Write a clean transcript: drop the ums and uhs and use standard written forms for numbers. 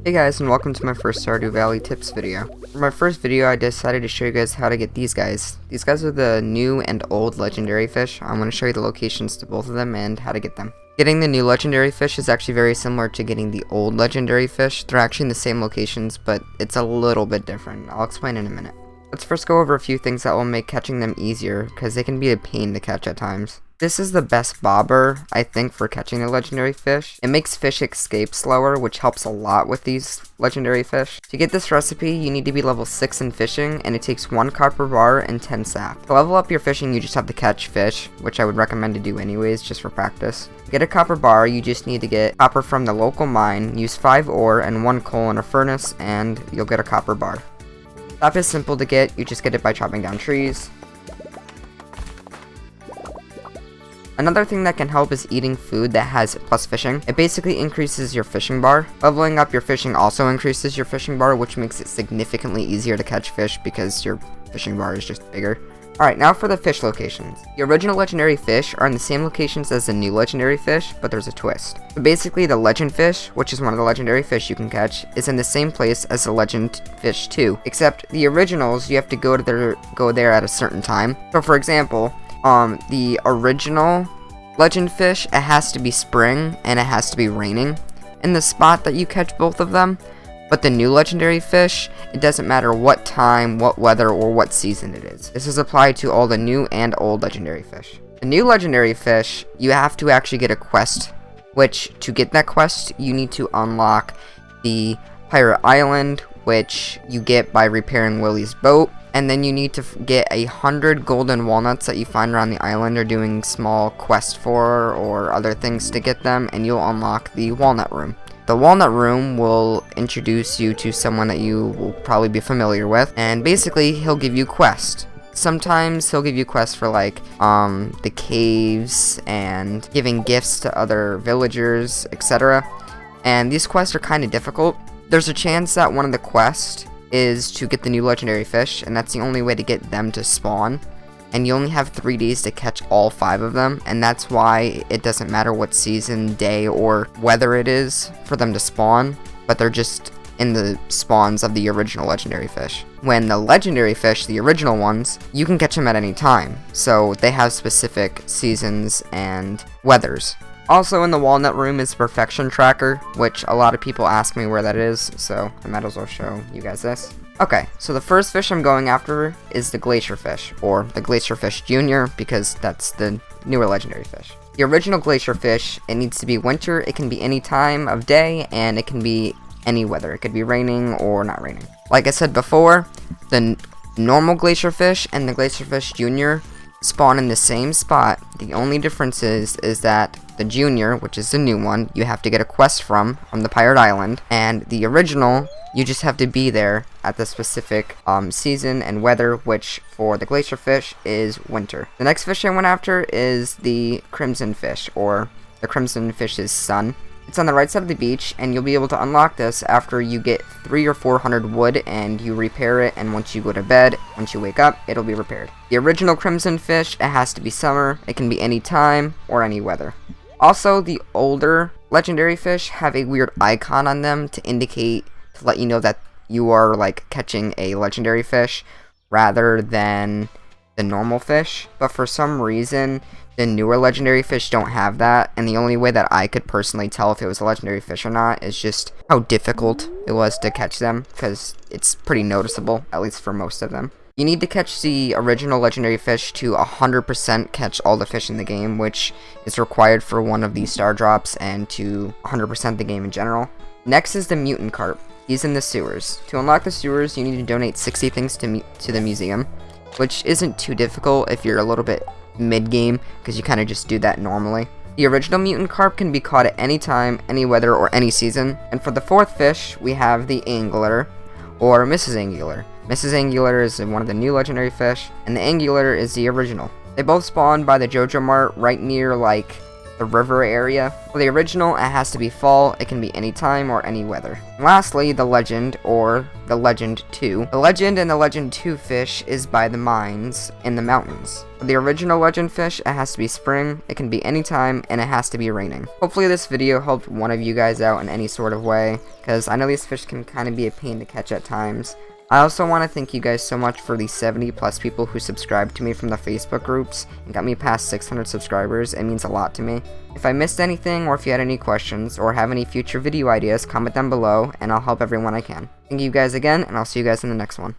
Hey guys, and welcome to my first Stardew Valley tips video. For my first video, I decided to show you guys how to get these guys. These guys are the new and old legendary fish. I'm going to show you the locations to both of them and how to get them. Getting the new legendary fish is actually very similar to getting the old legendary fish. They're actually in the same locations, but it's a little bit different. I'll explain in a minute. Let's first go over a few things that will make catching them easier, because they can be a pain to catch at times. This is the best bobber, I think, for catching a legendary fish. It makes fish escape slower, which helps a lot with these legendary fish. To get this recipe, you need to be level 6 in fishing, and it takes 1 copper bar and 10 sap. To level up your fishing, you just have to catch fish, which I would recommend to do anyways, just for practice. To get a copper bar, you just need to get copper from the local mine, use 5 ore and 1 coal in a furnace, and you'll get a copper bar. Sap is simple to get, you just get it by chopping down trees. Another thing that can help is eating food that has plus fishing. It basically increases your fishing bar. Leveling up your fishing also increases your fishing bar, which makes it significantly easier to catch fish because your fishing bar is just bigger. Alright, now for the fish locations. The original legendary fish are in the same locations as the new legendary fish, but there's a twist. So basically, the legend fish, which is one of the legendary fish you can catch, is in the same place as the legend fish 2, except the originals, you have to go there at a certain time. So for example, the original legend fish, it has to be spring and it has to be raining in the spot that you catch both of them. But the new legendary fish, it doesn't matter what time, what weather, or what season it is. This is applied to all the new and old legendary fish. The new legendary fish, you have to actually get a quest, which to get that quest, you need to unlock the Pirate Island, which you get by repairing Willie's boat. And then you need to get 100 golden walnuts that you find around the island or doing small quests for or other things to get them, and you'll unlock the walnut room. The walnut room will introduce you to someone that you will probably be familiar with, and basically he'll give you quests. Sometimes he'll give you quests for like the caves and giving gifts to other villagers, etc. And these quests are kind of difficult. There's a chance that one of the quests is to get the new legendary fish, and that's the only way to get them to spawn, and you only have 3 days to catch all 5 of them, and that's why it doesn't matter what season, day, or weather it is for them to spawn, but they're just in the spawns of the original legendary fish. When the legendary fish, the original ones, you can catch them at any time, so they have specific seasons and weathers. Also in the walnut room is perfection tracker, which a lot of people ask me where that is, so I might as well show you guys this. Okay, so the first fish I'm going after is the glacier fish, or the glacier fish junior, because that's the newer legendary fish. The original glacier fish, it needs to be winter, it can be any time of day, and it can be any weather. It could be raining or not raining. Like I said before, the normal glacier fish and the glacier fish junior spawn in the same spot. The only difference is that the junior, which is the new one, you have to get a quest from the Pirate Island, and the original, you just have to be there at the specific season and weather, which for the glacier fish is winter. The next fish I went after is the crimson fish, or the crimson fish's son. It's on the right side of the beach, and you'll be able to unlock this after you get 300 or 400 wood and you repair it, and once you go to bed, once you wake up, it'll be repaired. The original crimson fish, it has to be summer, it can be any time or any weather. Also, the older legendary fish have a weird icon on them to let you know that you are like catching a legendary fish rather than the normal fish, but for some reason the newer legendary fish don't have that, and the only way that I could personally tell if it was a legendary fish or not is just how difficult it was to catch them, because it's pretty noticeable, at least for most of them. You need to catch the original legendary fish to 100% catch all the fish in the game, which is required for one of these star drops and to 100% the game in general. Next is the Mutant Carp. He's in the sewers. To unlock the sewers, you need to donate 60 things to the museum, which isn't too difficult if you're a little bit mid-game, because you kind of just do that normally. The original Mutant Carp can be caught at any time, any weather, or any season. And for the fourth fish, we have the Angler, or Mrs. Angular. Mrs. Angular is one of the new legendary fish, and the Angular is the original. They both spawn by the JoJo Mart right near, like, the river area. For the original, it has to be fall. It can be any time or any weather. And lastly, the legend, or the Legend 2. The Legend and the Legend 2 fish is by the mines in the mountains. For the original Legend fish, it has to be spring, it can be any time, and it has to be raining. Hopefully this video helped one of you guys out in any sort of way, because I know these fish can kind of be a pain to catch at times. I also want to thank you guys so much for the 70 plus people who subscribed to me from the Facebook groups and got me past 600 subscribers. It means a lot to me. If I missed anything, or if you had any questions, or have any future video ideas, comment down below, and I'll help everyone I can. Thank you guys again, and I'll see you guys in the next one.